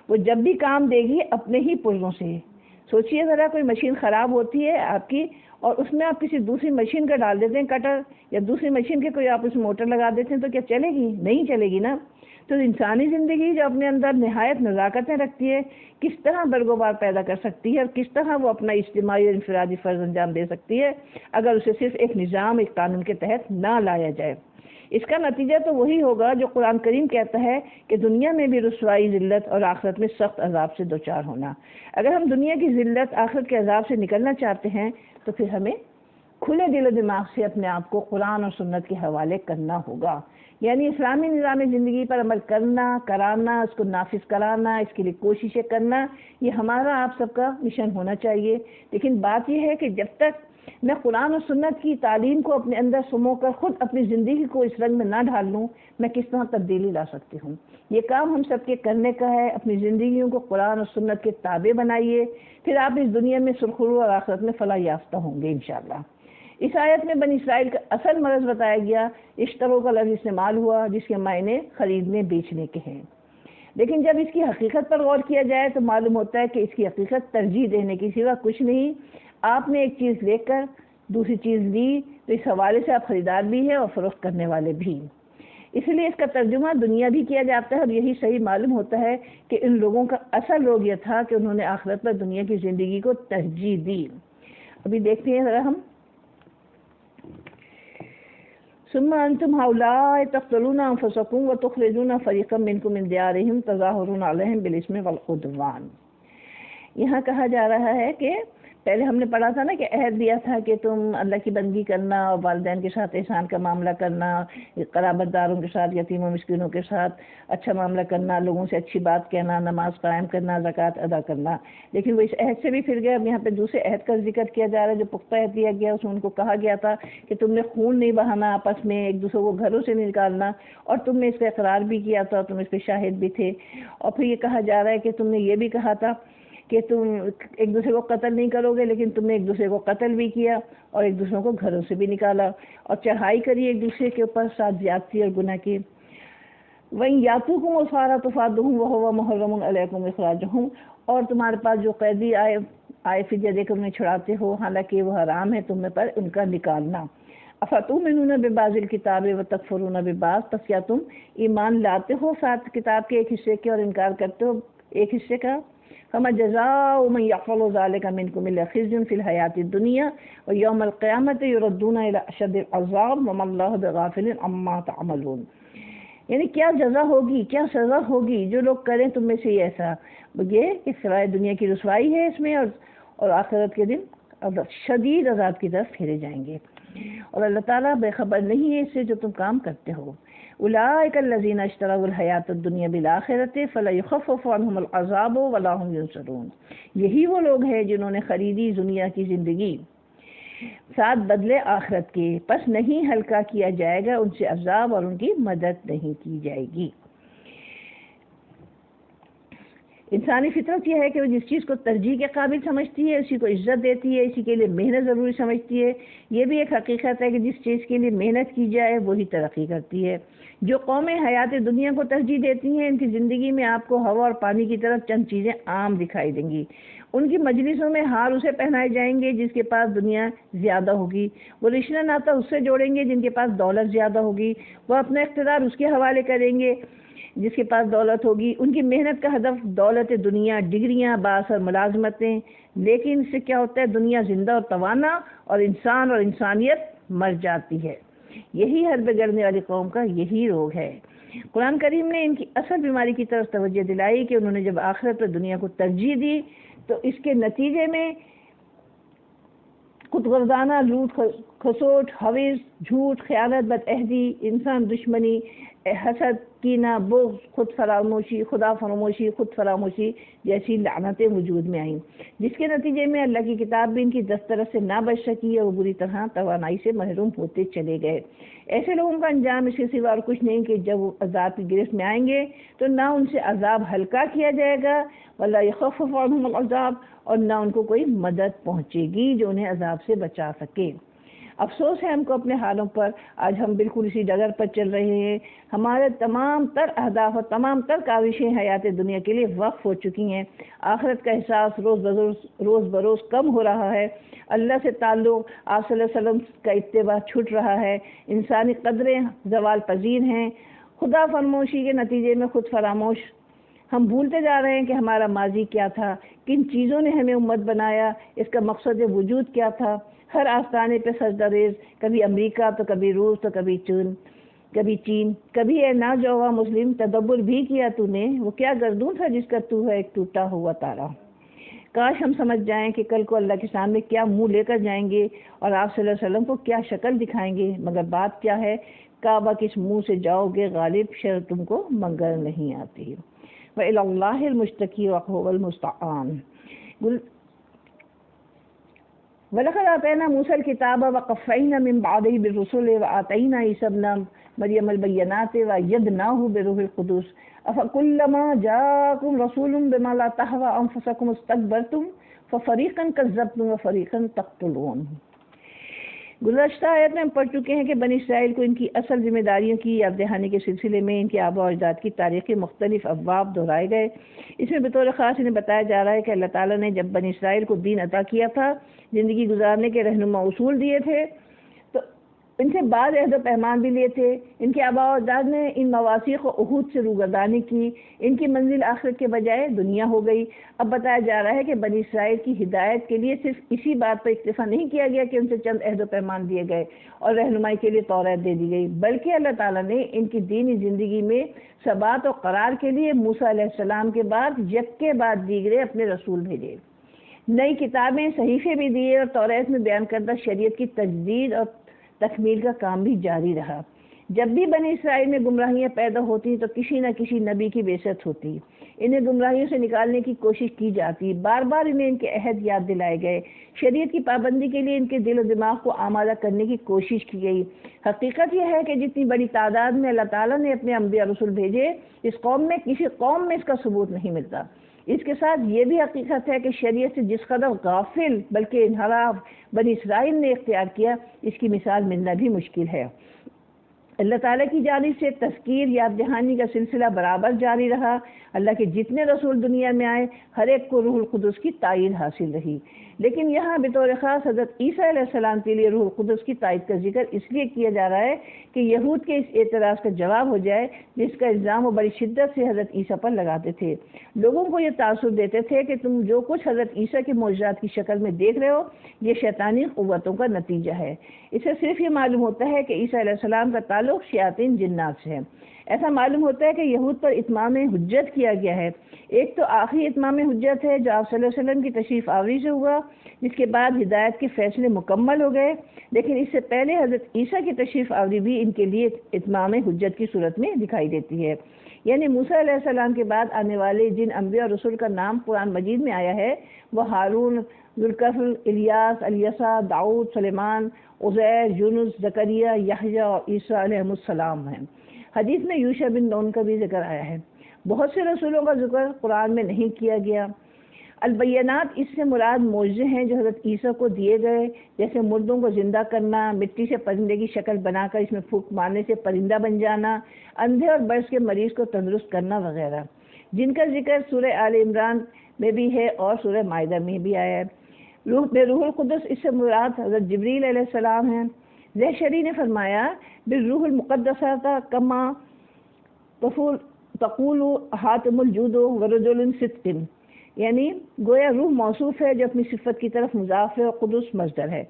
وہ جب بھی کام دے گی اپنے ہی پرزوں سے۔ سوچئے ذرا، کوئی مشین خراب ہوتی ہے آپ کی اور اس میں آپ کسی دوسری مشین کا ڈال دیتے ہیں کٹر، یا دوسری مشین کے کوئی آپ اس میں موٹر لگا دیتے ہیں، تو کیا چلے گی؟ نہیں چلے گی نا۔ تو انسانی زندگی جو اپنے اندر نہایت نزاکتیں رکھتی ہے، کس طرح برگوبار پیدا کر سکتی ہے اور کس طرح وہ اپنا اجتماعی اور انفرادی فرض انجام دے سکتی ہے اگر اسے صرف ایک نظام، ایک قانون کے تحت نہ لایا جائے۔ اس کا نتیجہ تو وہی ہوگا جو قرآن کریم کہتا ہے کہ دنیا میں بھی رسوائی، ذلت اور آخرت میں سخت عذاب سے دوچار ہونا۔ اگر ہم دنیا کی ذلت، آخرت کے عذاب سے نکلنا چاہتے ہیں تو پھر ہمیں کھلے دل و دماغ سے اپنے آپ کو قرآن اور سنت کے حوالے کرنا ہوگا، یعنی اسلامی نظام زندگی پر عمل کرانا، اس کو نافذ کرانا، اس کے لیے کوششیں کرنا، یہ ہمارا آپ سب کا مشن ہونا چاہیے۔ لیکن بات یہ ہے کہ جب تک میں قرآن و سنت کی تعلیم کو اپنے اندر سمو کر خود اپنی زندگی کو اس رنگ میں نہ ڈھال لوں، میں کس طرح تبدیلی لا سکتی ہوں؟ یہ کام ہم سب کے کرنے کا ہے۔ اپنی زندگیوں کو قرآن اور سنت کے تابع بنائیے، پھر آپ اس دنیا میں سرخرو اور آخرت میں فلاح یافتہ ہوں گے انشاءاللہ۔ اس آیت میں بنی اسرائیل کا اصل مرض بتایا گیا، اشترو کا لفظ استعمال ہوا جس کے معنی خریدنے بیچنے کے ہیں، لیکن جب اس کی حقیقت پر غور کیا جائے تو معلوم ہوتا ہے کہ اس کی حقیقت ترجیح دینے کی سوا کچھ نہیں۔ آپ نے ایک چیز لے کر دوسری چیز لی تو اس حوالے سے آپ خریدار بھی ہیں اور فروخت کرنے والے بھی، اس لیے اس کا ترجمہ دنیا بھی کیا جاتا ہے، اور یہی صحیح معلوم ہوتا ہے کہ ان لوگوں کا اصل روگ یہ تھا کہ انہوں نے آخرت پر دنیا کی زندگی کو ترجیح دی۔ ابھی دیکھتے ہیں ذرا ہم، ثم انتم هؤلاء تقتلون انفسكم وتخرجون فريقا منكم من ديارهم تظاهرون عليهم بالاثم والعدوان۔ یہاں کہا جا رہا ہے کہ پہلے ہم نے پڑھا تھا نا کہ عہد دیا تھا کہ تم اللہ کی بندگی کرنا اور والدین کے ساتھ احسان کا معاملہ کرنا، قرابت داروں کے ساتھ، یتیم و مسکینوں کے ساتھ اچھا معاملہ کرنا، لوگوں سے اچھی بات کہنا، نماز قائم کرنا، زکوٰۃ ادا کرنا. لیکن وہ اس عہد سے بھی پھر گئے. اب یہاں پہ دوسرے عہد کا ذکر کیا جا رہا ہے جو پختہ عہد دیا گیا. اس میں ان کو کہا گیا تھا کہ تم نے خون نہیں بہانا آپس میں، ایک دوسرے کو گھروں سے نہیں نکالنا، اور تم نے اس کا اقرار بھی کیا تھا، تم اس پہ شاہد بھی تھے. اور پھر یہ کہا جا رہا ہے کہ تم نے یہ بھی کہا تھا کہ تم ایک دوسرے کو قتل نہیں کرو گے، لیکن تم نے ایک دوسرے کو قتل بھی کیا اور ایک دوسرے کو گھروں سے بھی نکالا اور چڑھائی کری ایک دوسرے کے اوپر، ساتھ زیادتی اور گناہ کی. وَإِن يَأْتُوكُمْ أُسَارَىٰ تُفَادُوهُمْ وَهُوَ مُحَرَّمٌ عَلَيْكُمْ إِخْرَاجُهُمْ، اور تمہارے پاس جو قیدی آئے فدیہ دے کر انہیں چھڑاتے ہو، حالانکہ وہ حرام ہے تم پر ان کا نکالنا. افتؤمنون ببعض الکتاب وتکفرون ببعض، پس کیا تم ایمان لاتے ہو ساتھ کتاب کے ایک حصے کے اور انکار کرتے ہو ایک حصے کا؟ فما جزاء من يفعل ذلك منكم الا خزي في الحياة الدنيا ويوم القيامة يردون الى اشد العذاب وما الله بغافل عما تعملون. یعنی کیا جزا ہوگی، کیا سزا ہوگی جو لوگ کریں تم میں سے ایسا، یہ کہ سوائے دنیا کی رسوائی ہے اس میں، اور آخرت کے دن شدید عذاب کی طرف پھیرے جائیں گے. اور اللہ تعالیٰ بے خبر نہیں ہے اس سے جو تم کام کرتے ہو. اولئک الذین اشتروا الحیاۃ الدنیا بالآخرۃ فلا یخفف عنہم العذاب ولا هم ینصرون. یہی وہ لوگ ہیں جنہوں نے خریدی دنیا کی زندگی ساتھ بدلے آخرت کے، پس نہیں ہلکا کیا جائے گا ان سے عذاب اور ان کی مدد نہیں کی جائے گی. انسانی فطرت یہ ہے کہ وہ جس چیز کو ترجیح کے قابل سمجھتی ہے اسی کو عزت دیتی ہے، اسی کے لیے محنت ضروری سمجھتی ہے. یہ بھی ایک حقیقت ہے کہ جس چیز کے لیے محنت کی جائے وہی ترقی کرتی ہے. جو قومیں حیات دنیا کو ترجیح دیتی ہیں ان کی زندگی میں آپ کو ہوا اور پانی کی طرف چند چیزیں عام دکھائی دیں گی. ان کی مجلسوں میں ہار اسے پہنائے جائیں گے جس کے پاس دنیا زیادہ ہوگی، وہ رشتہ ناتا اس سے جوڑیں گے جن کے پاس دولت زیادہ ہوگی، وہ اپنا اقتدار اس کے حوالے کریں گے جس کے پاس دولت ہوگی. ان کی محنت کا ہدف دولت دنیا، ڈگریاں، باس اور ملازمتیں، لیکن اس سے کیا ہوتا ہے، دنیا زندہ اور توانا اور انسان اور انسانیت مر جاتی ہے. یہی حرب گرنے والی قوم کا یہی روگ ہے. قرآن کریم نے ان کی اصل بیماری کی طرف توجہ دلائی کہ انہوں نے جب آخرت اور دنیا کو ترجیح دی تو اس کے نتیجے میں خود غرضانہ لوٹ کھسوٹ، حوث، جھوٹ، خیانت، بدعہدی، انسان دشمنی، حسد، کینہ، بغض، خود فراموشی، خدا فراموشی، خود فراموشی جیسی لعنتیں وجود میں آئیں، جس کے نتیجے میں اللہ کی کتاب بھی ان کی دسترس سے نہ بچ سکی اور وہ بری طرح توانائی سے محروم ہوتے چلے گئے. ایسے لوگوں کا انجام اس کے سوا اور کچھ نہیں کہ جب وہ عذاب کی گرفت میں آئیں گے تو نہ ان سے عذاب ہلکا کیا جائے گا ولا یخفف عنہم العذاب، اور نہ ان کو کوئی مدد پہنچے گی جو انہیں عذاب سے بچا سکے. افسوس ہے ہم کو اپنے حالوں پر، آج ہم بالکل اسی ڈگر پر چل رہے ہیں. ہمارے تمام تر اہداف اور تمام تر کاوشیں حیات دنیا کے لیے وقف ہو چکی ہیں. آخرت کا احساس روز بروز کم ہو رہا ہے. اللہ سے تعلق، آپ صلی اللہ علیہ وسلم کا اتباع چھٹ رہا ہے. انسانی قدریں زوال پذیر ہیں. خدا فراموشی کے نتیجے میں خود فراموش ہم بھولتے جا رہے ہیں کہ ہمارا ماضی کیا تھا، کن چیزوں نے ہمیں امت بنایا، اس کا مقصد وجود کیا تھا. ہر آستانے پہ سجدہ ریز، کبھی امریکہ تو کبھی روس تو کبھی چین، کبھی اے ناجوان مسلم تدبر بھی کیا تو نے، وہ کیا گردون تھا جس کا تو ہے ایک ٹوٹا ہوا تارا. کاش ہم سمجھ جائیں کہ کل کو اللہ کے سامنے کیا منہ لے کر جائیں گے اور آپ صلی اللہ علیہ وسلم کو کیا شکل دکھائیں گے. مگر بات کیا ہے، کعبہ کس منہ سے جاؤ گے غالب، شر تم کو مگر نہیں آتی. وَإِلَى اللَّهِ الْمُشْتَكِي وَهُوَ الْمُسْتَعَانُ. وَلَقَدْ آتَيْنَا مُوسَى الْكِتَابَ وَقَفَّيْنَا مِن بَعْدِهِ بِالرُّسُلِ وَآتَيْنَا عِيسَى ابْنَ مَرْيَمَ الْبَيِّنَاتِ وَأَيَّدْنَاهُ بِالرُّوحِ الْقُدُسِ أَفَكُلَّمَا جَاءَكُمْ رَسُولٌ بِمَا لَا تَهْوَىٰ أَنفُسُكُمُ اسْتَكْبَرْتُمْ فَفَرِيقًا كَذَّبْتُمْ وَفَرِيقًا تَقْتُلُونَ. گزشتہ آیت میں ہم پڑھ چکے ہیں کہ بنی اسرائیل کو ان کی اصل ذمہ داریوں کی یاد دہانی کے سلسلے میں ان کے آباء و اجداد کی تاریخی مختلف ابواب دہرائے گئے. اس میں بطور خاص انہیں بتایا جا رہا ہے کہ اللہ تعالیٰ نے جب بنی اسرائیل کو دین عطا کیا تھا، زندگی گزارنے کے رہنما اصول دیے تھے، تو ان سے بعض عہد و پیمان بھی لیے تھے. ان کے آباء و اجداد نے ان مواثیق و عہود سے روگردانی کی، ان کی منزل آخرت کے بجائے دنیا ہو گئی. اب بتایا جا رہا ہے کہ بنی اسرائیل کی ہدایت کے لیے صرف اسی بات پر اکتفا نہیں کیا گیا کہ ان سے چند عہد و پیمان دیے گئے اور رہنمائی کے لیے تورات دے دی گئی، بلکہ اللہ تعالیٰ نے ان کی دینی زندگی میں ثبات و قرار کے لیے موسیٰ علیہ السلام کے بعد یکے بعد دیگرے اپنے رسول بھیجے. نئی کتابیں صحیفے بھی دیے اور توریت میں بیان کردہ شریعت کی تجدید اور تکمیل کا کام بھی جاری رہا۔ جب بھی بنی اسرائیل میں گمراہیاں پیدا ہوتی تو کسی نہ کسی نبی کی بعثت ہوتی، انہیں گمراہیوں سے نکالنے کی کوشش کی جاتی، بار بار انہیں ان کے عہد یاد دلائے گئے، شریعت کی پابندی کے لیے ان کے دل و دماغ کو آمادہ کرنے کی کوشش کی گئی۔ حقیقت یہ ہے کہ جتنی بڑی تعداد میں اللہ تعالیٰ نے اپنے انبیاء رسول بھیجے، اس قوم میں کسی قوم میں اس کا ثبوت نہیں ملتا۔ اس کے ساتھ یہ بھی حقیقت ہے کہ شریعت سے جس قدر غافل بلکہ انحراف بنی اسرائیل نے اختیار کیا، اس کی مثال ملنا بھی مشکل ہے۔ اللہ تعالیٰ کی جانب سے تذکیر یاد دہانی کا سلسلہ برابر جاری رہا۔ اللہ کے جتنے رسول دنیا میں آئے، ہر ایک کو روح القدس کی تائید حاصل رہی، لیکن یہاں بطور خاص حضرت عیسیٰ علیہ السلام کے لیے روح القدس کی تائید کا ذکر اس لیے کیا جا رہا ہے کہ یہود کے اس اعتراض کا جواب ہو جائے جس کا الزام وہ بڑی شدت سے حضرت عیسیٰ پر لگاتے تھے۔ لوگوں کو یہ تاثر دیتے تھے کہ تم جو کچھ حضرت عیسیٰ کے معجزات کی شکل میں دیکھ رہے ہو، یہ شیطانی قوتوں کا نتیجہ ہے۔ اسے صرف یہ معلوم ہوتا ہے کہ عیسیٰ علیہ السلام کا تعلق شیاطین جنات سے ہے۔ ایسا معلوم ہوتا ہے کہ یہود پر اتمام حجت کیا گیا ہے۔ ایک تو آخری اتمام حجت ہے جو آپ صلی اللہ علیہ وسلم کی تشریف آوری سے ہوا، جس کے بعد ہدایت کے فیصلے مکمل ہو گئے، لیکن اس سے پہلے حضرت عیسیٰ کی تشریف آوری بھی ان کے لیے اتمام حجت کی صورت میں دکھائی دیتی ہے۔ یعنی موسیٰ علیہ السلام کے بعد آنے والے جن انبیاء اور رسول کا نام قرآن مجید میں آیا ہے وہ ہارون، ذوالکفل، الیاس، الیسع، داؤد، سلیمان، عزیر، یونس، زکریا، یحییٰ اور عیسیٰ علیہ السلام ہیں۔ حدیث میں یوشع بن نون کا بھی ذکر آیا ہے۔ بہت سے رسولوں کا ذکر قرآن میں نہیں کیا گیا۔ البینات اس سے مراد معجزے ہیں جو حضرت عیسیٰ کو دیے گئے، جیسے مردوں کو زندہ کرنا، مٹی سے پرندے کی شکل بنا کر اس میں پھونک مارنے سے پرندہ بن جانا، اندھے اور برس کے مریض کو تندرست کرنا وغیرہ، جن کا ذکر سورہ آل عمران میں بھی ہے اور سورہ مائدہ میں بھی آیا ہے۔ روح القدس اس سے مراد حضرت جبریل علیہ السلام ہیں۔ زہشری نے فرمایا بالروح المقدسہ کما تقول حاتم الجود ورجل صدق، یعنی گویا روح موصوف ہے جو اپنی صفت کی طرف مضاف ہے، اور قدس مصدر ہے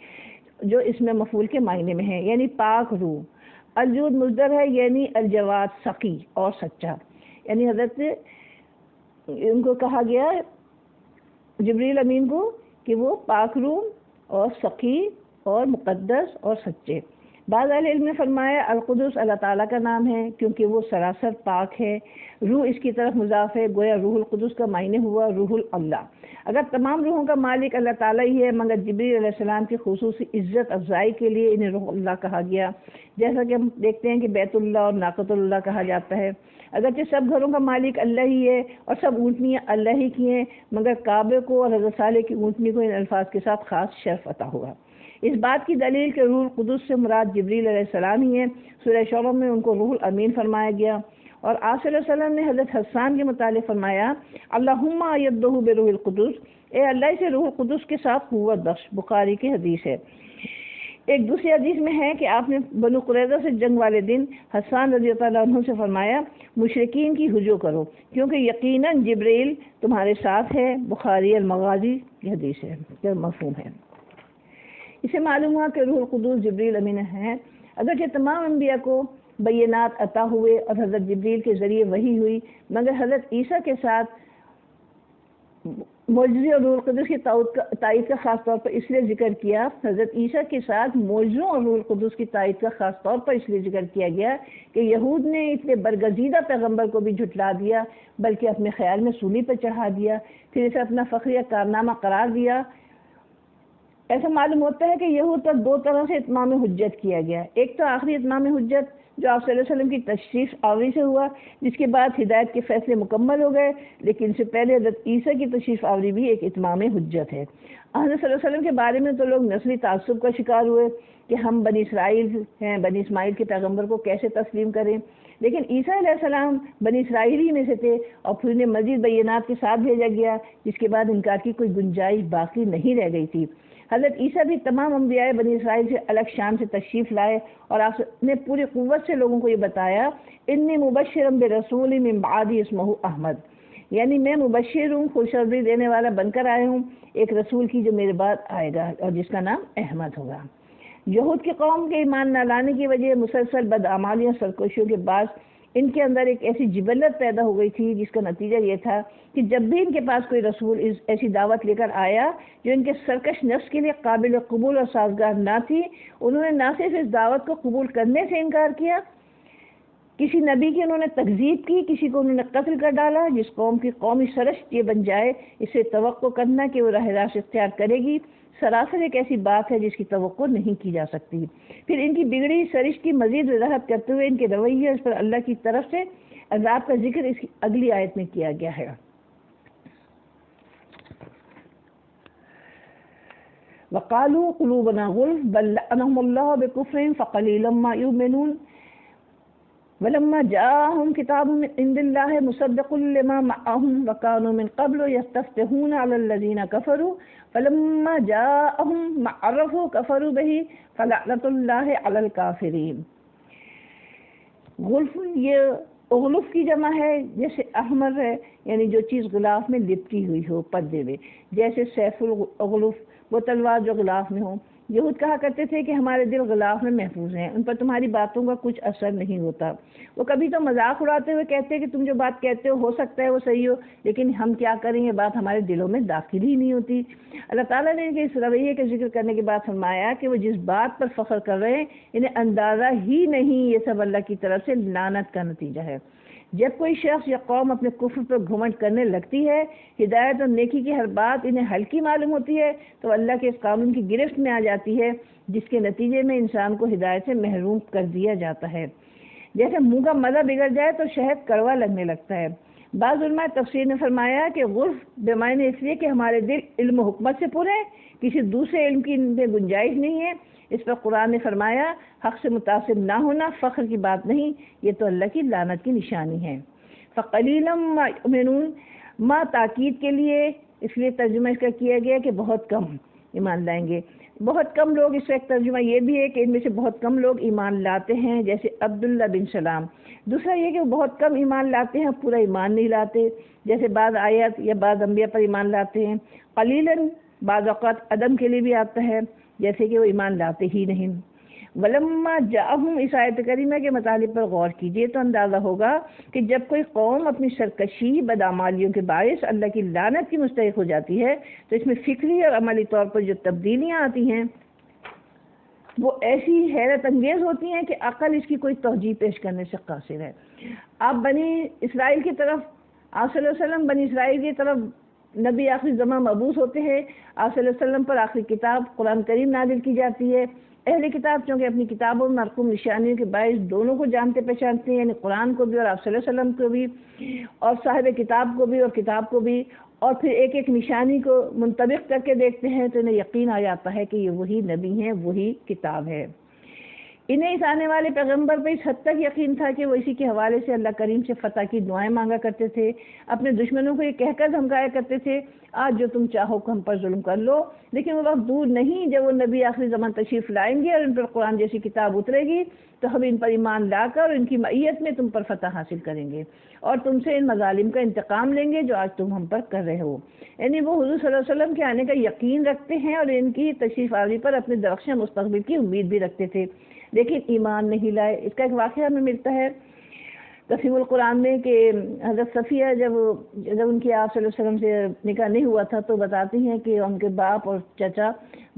جو اس میں مفعول کے معنی میں ہے، یعنی پاک روح۔ الجود مصدر ہے یعنی الجواد، سخی اور سچا، یعنی حضرت ان کو کہا گیا جبریل امین کو کہ وہ پاک روح اور سخی اور مقدس اور سچے۔ بعض اہل علم نے فرمایا القدس اللہ تعالیٰ کا نام ہے کیونکہ وہ سراسر پاک ہے، روح اس کی طرف مضاف ہے، گویا روح القدس کا معنی ہوا روح اللہ۔ اگر تمام روحوں کا مالک اللہ تعالیٰ ہی ہے، مگر جبریل علیہ السلام کی خصوصی عزت افزائی کے لیے انہیں روح اللہ کہا گیا، جیسا کہ ہم دیکھتے ہیں کہ بیت اللہ اور ناقۃ اللہ کہا جاتا ہے۔ اگرچہ سب گھروں کا مالک اللہ ہی ہے اور سب اونٹنیاں اللہ ہی کی ہیں، مگر کعبے کو اور حضرت صالح کی اونٹنی کو ان الفاظ کے ساتھ خاص شرف عطا ہوا۔ اس بات کی دلیل کہ روح القدس سے مراد جبریل علیہ السلام ہی ہے، سورہ شعراء میں ان کو روح الامین فرمایا گیا، اور آپ صلی اللہ علیہ وسلم نے حضرت حسان کے متعلق فرمایا اللہم ایدہ بروح القدس، اے اللہ اسے روح القدس کے ساتھ قوت بخش، بخاری کی حدیث ہے۔ ایک دوسری حدیث میں ہے کہ آپ نے بنو قریظہ سے جنگ والے دن حسان رضی اللہ عنہ سے فرمایا مشرکین کی ہجوم کرو کیونکہ یقیناً جبریل تمہارے ساتھ ہے، بخاری المغازی کی حدیث ہے، یہ مفہوم ہے۔ اسے معلوم ہوا کہ روح القدس جبریل امین ہے۔ اگرچہ تمام انبیاء کو بینات عطا ہوئے اور حضرت جبریل کے ذریعے وحی ہوئی، مگر حضرت عیسیٰ کے ساتھ معجزے اور روح القدس کی تائید کا خاص طور پر اس لیے ذکر کیا، حضرت عیسیٰ کے ساتھ معجزوں اور روح القدس کی تائید کا خاص طور پر اس لیے ذکر کیا گیا کہ یہود نے اتنے برگزیدہ پیغمبر کو بھی جھٹلا دیا، بلکہ اپنے خیال میں سولی پر چڑھا دیا، پھر اسے اپنا فخریہ کارنامہ قرار دیا۔ ایسا معلوم ہوتا ہے کہ یہود پر دو طرح سے اتمام حجت کیا گیا، ایک تو آخری اتمام حجت جو آپ صلی اللہ علیہ وسلم کی تشریف آوری سے ہوا، جس کے بعد ہدایت کے فیصلے مکمل ہو گئے، لیکن اس سے پہلے حضرت عیسیٰ کی تشریف آوری بھی ایک اتمام حجت ہے۔ حضرت صلی اللہ علیہ وسلم کے بارے میں تو لوگ نسلی تعصب کا شکار ہوئے کہ ہم بنی اسرائیل ہیں، بنی اسماعیل کے پیغمبر کو کیسے تسلیم کریں، لیکن عیسیٰ علیہ السلام بنی اسرائیل ہی میں سے تھے اور پھر انہیں مزید بینات کے ساتھ بھیجا گیا، جس کے بعد انکار کی کوئی گنجائش باقی نہیں رہ گئی تھی۔ حضرت عیسیٰ بھی تمام انبیاء بنی اسرائیل سے الگ شان سے تشریف لائے اور آپ نے پوری قوت سے لوگوں کو یہ بتایا انی مبشرا برسول من بعدی اسمہ احمد، یعنی میں مبشر ہوں، خوشخبری دینے والا بن کر آیا ہوں ایک رسول کی جو میرے بعد آئے گا اور جس کا نام احمد ہوگا۔ یہود کی قوم کے ایمان نہ لانے کی وجہ مسلسل بدعمالیوں سرکشیوں کے بعد ان کے اندر ایک ایسی جبلت پیدا ہو گئی تھی جس کا نتیجہ یہ تھا کہ جب بھی ان کے پاس کوئی رسول ایسی دعوت لے کر آیا جو ان کے سرکش نفس کے لیے قابل قبول اور سازگار نہ تھی، انہوں نے نہ صرف اس دعوت کو قبول کرنے سے انکار کیا، کسی نبی کی انہوں نے تکذیب کی، کسی کو انہوں نے قتل کر ڈالا۔ جس قوم کی قومی سرشت یہ بن جائے، اسے توقع کرنا کہ وہ راہ راست اختیار کرے گی سراسر ایک ایسی بات ہے جس کی توقع نہیں کی جا سکتی۔ پھر ان کی بگڑی سرشت کی مزید وضاحت کرتے ہوئے ان کے رویے اس پر اللہ کی طرف سے عذاب کا ذکر اس کی اگلی آیت میں کیا گیا ہے۔ وَقَالُوا قُلُوبُنَا غُلْفٌ بَل لَّعَنَهُمُ اللَّهُ بِكُفْرِهِمْ فَقَلِيلًا مَّا يُؤْمِنُونَ وَلَمَّا جَاءَهُمْ كِتَابٌ مِّنْ عِندِ اللَّهِ مُصَدِّقٌ لِّمَا مَعَهُمْ وَكَانُوا مِن قَبْلُ يَسْتَفْتِحُونَ عَلَى الَّذِينَ كَفَرُوا فَلَمَّا جَاءَهُم مَّا عَرَفُوا كَفَرُوا بِهِ فَلَعْنَةُ اللَّهِ عَلَى الْكَافِرِينَ۔ غلف یہ اغلف کی جمع ہے، جیسے احمر ہے، یعنی جو چیز غلاف میں لپٹی ہوئی ہو پردے میں، جیسے سیف الاغلف وہ تلوار جو غلاف میں ہو۔ یہود کہا کرتے تھے کہ ہمارے دل غلاف میں محفوظ ہیں، ان پر تمہاری باتوں کا کچھ اثر نہیں ہوتا۔ وہ کبھی تو مذاق اڑاتے ہوئے کہتے کہ تم جو بات کہتے ہو سکتا ہے وہ صحیح ہو، لیکن ہم کیا کریں، یہ بات ہمارے دلوں میں داخل ہی نہیں ہوتی۔ اللہ تعالیٰ نے اس رویے کے ذکر کرنے کے بعد فرمایا کہ وہ جس بات پر فخر کر رہے ہیں انہیں اندازہ ہی نہیں، یہ سب اللہ کی طرف سے لعنت کا نتیجہ ہے۔ جب کوئی شخص یا قوم اپنے کفر پر گھمنڈ کرنے لگتی ہے، ہدایت اور نیکی کی ہر بات انہیں ہلکی معلوم ہوتی ہے، تو اللہ کے اس قانون کی گرفت میں آ جاتی ہے جس کے نتیجے میں انسان کو ہدایت سے محروم کر دیا جاتا ہے۔ جیسے منہ کا مزہ بگڑ جائے تو شہد کڑوا لگنے لگتا ہے۔ بعض علماء تفسیر نے فرمایا کہ غلف بمعنی اس لیے کہ ہمارے دل علم و حکمت سے پورے ہیں، کسی دوسرے علم کی ان میں گنجائش نہیں ہے۔ اس پر قرآن نے فرمایا حق سے متاثر نہ ہونا فخر کی بات نہیں، یہ تو اللہ کی لعنت کی نشانی ہے۔ فَقَلِيلًا مَّا يُؤْمِنُونَ، ما تاکید کے لیے اس لیے ترجمہ اس کا کیا گیا کہ بہت کم ایمان لائیں گے۔ بہت کم لوگ، اس کا ایک ترجمہ یہ بھی ہے کہ ان میں سے بہت کم لوگ ایمان لاتے ہیں، جیسے عبداللہ بن سلام۔ دوسرا یہ کہ وہ بہت کم ایمان لاتے ہیں، پورا ایمان نہیں لاتے، جیسے بعض آیت یا بعض انبیاء پر ایمان لاتے ہیں۔ قلیلاً بعض اوقات عدم کے لیے بھی آتا ہے، جیسے کہ وہ ایمان لاتے ہی نہیں۔ ولما جاءہم، اس آیت کریمہ کے مطالب پر غور کیجیے تو اندازہ ہوگا کہ جب کوئی قوم اپنی سرکشی بدعمالیوں کے باعث اللہ کی لعنت کی مستحق ہو جاتی ہے تو اس میں فکری اور عملی طور پر جو تبدیلیاں آتی ہیں وہ ایسی حیرت انگیز ہوتی ہیں کہ عقل اس کی کوئی توجیہ پیش کرنے سے قاصر ہے۔ آپ بنی اسرائیل کی طرف، آپ صلی اللہ علیہ وسلم بنی اسرائیل کی طرف نبی آخری زمان مبعوث ہوتے ہیں، آپ صلی اللہ علیہ وسلم پر آخری کتاب قرآن کریم نازل کی جاتی ہے۔ اہل کتاب چونکہ اپنی کتابوں میں مرقوم نشانیوں کے باعث دونوں کو جانتے پہچانتے ہیں، یعنی قرآن کو بھی اور آپ صلی اللہ علیہ وسلم کو بھی، اور صاحب کتاب کو بھی اور کتاب کو بھی، اور پھر ایک ایک نشانی کو منطبق کر کے دیکھتے ہیں تو انہیں یقین آ جاتا ہے کہ یہ وہی نبی ہیں، وہی کتاب ہے۔ انہیں اس آنے والے پیغمبر پہ اس حد تک یقین تھا کہ وہ اسی کے حوالے سے اللہ کریم سے فتح کی دعائیں مانگا کرتے تھے، اپنے دشمنوں کو یہ کہہ کر دھمکایا کرتے تھے آج جو تم چاہو ہم پر ظلم کر لو، لیکن وہ وقت دور نہیں جب وہ نبی آخری زمان تشریف لائیں گے اور ان پر قرآن جیسی کتاب اترے گی تو ہم ان پر ایمان لا کر ان کی معیت میں تم پر فتح حاصل کریں گے اور تم سے ان مظالم کا انتقام لیں گے جو آج تم ہم پر کر رہے ہو۔ یعنی وہ حضور صلی اللہ علیہ وسلم کے آنے کا یقین رکھتے ہیں اور ان کی تشریف آوری پر اپنے درخشاں مستقبل کی امید بھی رکھتے تھے، لیکن ایمان نہیں لائے۔ اس کا ایک واقعہ ہمیں ملتا ہے تفہیم القرآن میں کہ حضرت صفیہ جب ان کی آپ صلی اللہ علیہ وسلم سے نکاح نہیں ہوا تھا تو بتاتی ہیں کہ ان کے باپ اور چچا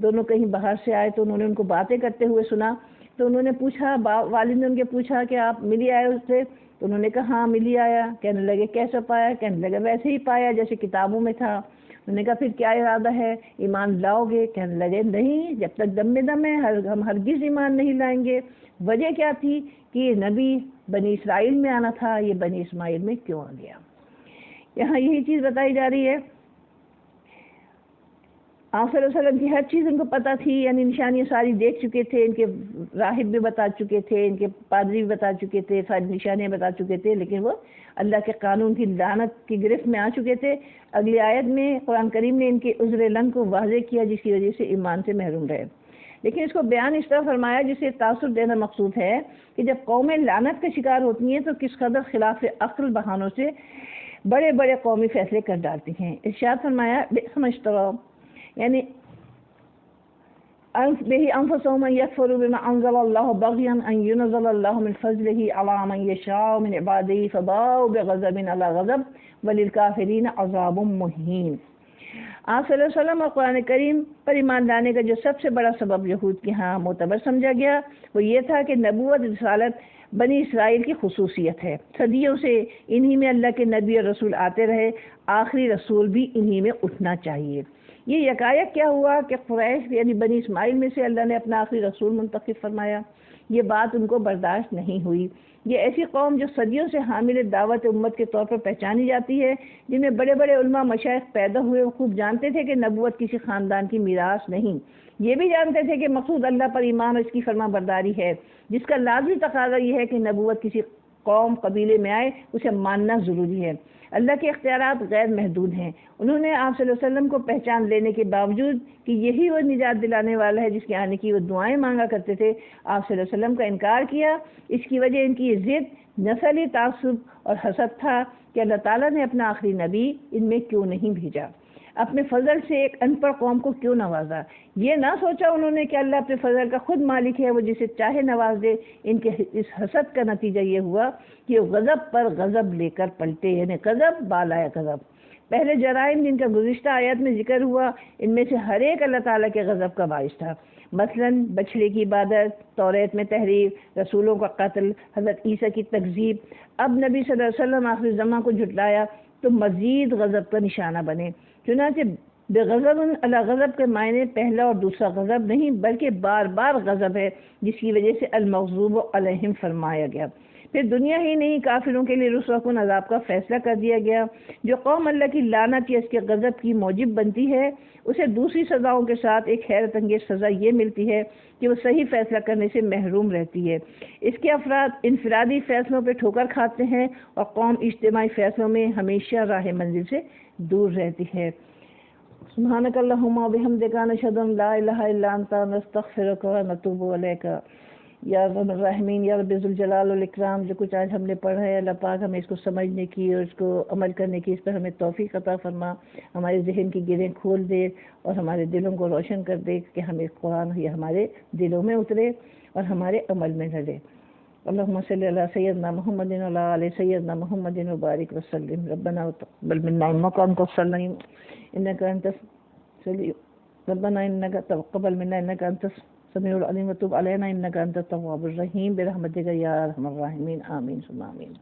دونوں کہیں باہر سے آئے تو انہوں نے ان کو باتیں کرتے ہوئے سنا، تو انہوں نے پوچھا، والد نے ان کے پوچھا کہ آپ ملی آئے اس سے؟ تو انہوں نے کہا ہاں ملی آیا۔ کہنے لگے کیسا پایا؟ کہنے لگے ویسے ہی پایا جیسے کتابوں میں تھا۔ انہوں نے کہا پھر کیا ارادہ ہے، ایمان لاؤ گے؟ کہنے لگے نہیں، جب تک دم میں دم ہے ہم ہرگز ایمان نہیں لائیں گے۔ وجہ کیا تھی کہ یہ نبی بنی اسرائیل میں آنا تھا، یہ بنی اسماعیل میں کیوں آ گیا؟ یہاں یہی چیز بتائی جا رہی ہے۔ آپ صلی اللہ علیہ وسلم کی ہر چیز ان کو پتہ تھی، یعنی نشانیاں ساری دیکھ چکے تھے، ان کے راہب بھی بتا چکے تھے، ان کے پادری بھی بتا چکے تھے، ساری نشانیاں بتا چکے تھے، لیکن وہ اللہ کے قانون کی لعنت کی گرفت میں آ چکے تھے۔ اگلی آیت میں قرآن کریم نے ان کے عذر لن کو واضح کیا جس کی وجہ سے ایمان سے محروم رہے، لیکن اس کو بیان اس طرح فرمایا جسے تاثر دینا مقصود ہے کہ جب قومیں لعنت کا شکار ہوتی ہیں تو کس قدر خلاف عقل بہانوں سے بڑے بڑے قومی فیصلے کر ڈالتی ہیں۔ ارشاد فرمایا بئس ما اشتروا، یعنی به أنفسهم أن يكفروا بما أنزل الله بغيا أن ينزل الله من فضله على من يشاء من عباده فباءوا بغضب على غضب وللكافرين عذاب مهين۔ آپ صلی اللہ علیہ وسلم اور قرآن کریم پر ایمان لانے کا جو سب سے بڑا سبب یہود کے ہاں معتبر سمجھا گیا وہ یہ تھا کہ نبوت رسالت بنی اسرائیل کی خصوصیت ہے، صدیوں سے انہی میں اللہ کے نبی اور رسول آتے رہے، آخری رسول بھی انہی میں اٹھنا چاہیے۔ یہ یکایک کیا ہوا کہ قریش یعنی بنی اسماعیل میں سے اللہ نے اپنا آخری رسول منتخب فرمایا، یہ بات ان کو برداشت نہیں ہوئی۔ یہ ایسی قوم جو صدیوں سے حامل دعوت امت کے طور پر پہچانی جاتی ہے، جن میں بڑے بڑے علماء مشائخ پیدا ہوئے، وہ خوب جانتے تھے کہ نبوت کسی خاندان کی میراث نہیں، یہ بھی جانتے تھے کہ مقصود اللہ پر ایمان اور اس کی فرما برداری ہے، جس کا لازمی تقاضا یہ ہے کہ نبوت کسی قوم قبیلے میں آئے اسے ماننا ضروری ہے۔ اللہ کے اختیارات غیر محدود ہیں، انہوں نے آپ صلی اللہ علیہ وسلم کو پہچان لینے کے باوجود کہ یہی وہ نجات دلانے والا ہے جس کے آنے کی وہ دعائیں مانگا کرتے تھے، آپ صلی اللہ علیہ وسلم کا انکار کیا۔ اس کی وجہ ان کی یہ ضد، نسلی تعصب اور حسد تھا کہ اللہ تعالیٰ نے اپنا آخری نبی ان میں کیوں نہیں بھیجا، اپنے فضل سے ایک ان پڑھ قوم کو کیوں نوازا۔ یہ نہ سوچا انہوں نے کہ اللہ اپنے فضل کا خود مالک ہے، وہ جسے چاہے نواز دے۔ ان کے اس حسد کا نتیجہ یہ ہوا کہ وہ غضب پر غضب لے کر پلٹے، یعنی غضب بالائے غضب۔ پہلے جرائم جن کا گزشتہ آیات میں ذکر ہوا، ان میں سے ہر ایک اللہ تعالیٰ کے غضب کا باعث تھا، مثلاً بچھڑے کی عبادت، توریت میں تحریف، رسولوں کا قتل، حضرت عیسیٰ کی تکذیب۔ اب نبی صلی اللہ علیہ وسلم آخری زمان کو جھٹلایا تو مزید غضب کا نشانہ بنے۔ چنانچہ بے غضب علی غضب کے معنی پہلا اور دوسرا غضب نہیں بلکہ بار بار غضب ہے، جس کی وجہ سے المغضوب علیہم فرمایا گیا۔ پھر دنیا ہی نہیں، کافروں کے لیے رسوا کن عذاب کا فیصلہ کر دیا گیا۔ جو قوم اللہ کی لعنت یا اس کے غضب کی موجب بنتی ہے، اسے دوسری سزاؤں کے ساتھ ایک حیرت انگیز سزا یہ ملتی ہے کہ وہ صحیح فیصلہ کرنے سے محروم رہتی ہے۔ اس کے افراد انفرادی فیصلوں پہ ٹھوکر کھاتے ہیں اور قوم اجتماعی فیصلوں میں ہمیشہ راہ منزل سے دور رہتی ہے۔ سبحانک اللہم و بحمدک نشہد ان لا الہ الا انت نستغفرک و نتوب الیک۔ یا رب الرحمین، یا رب ذوالجلال والاکرام، جو کچھ آج ہم نے پڑھا ہے اللہ پاک ہمیں اس کو سمجھنے کی اور اس کو عمل کرنے کی، اس پر ہمیں توفیق عطا فرما، ہمارے ذہن کی گرہیں کھول دے اور ہمارے دلوں کو روشن کر دے کہ ہمیں قرآن یہ ہمارے دلوں میں اترے اور ہمارے عمل میں ڈھلے۔ اللہم صلی علی سیدنا محمد وعلی آل سیدنا محمد وبارک وسلم۔ ربنا تقبل منا انک انت السمیع انک انت ربنا انک تقبل منا انک انت السمیع العلیم وتب علینا انک انت التواب الرحیم برحمتک یا ارحم الراحمین، آمین ثم آمین۔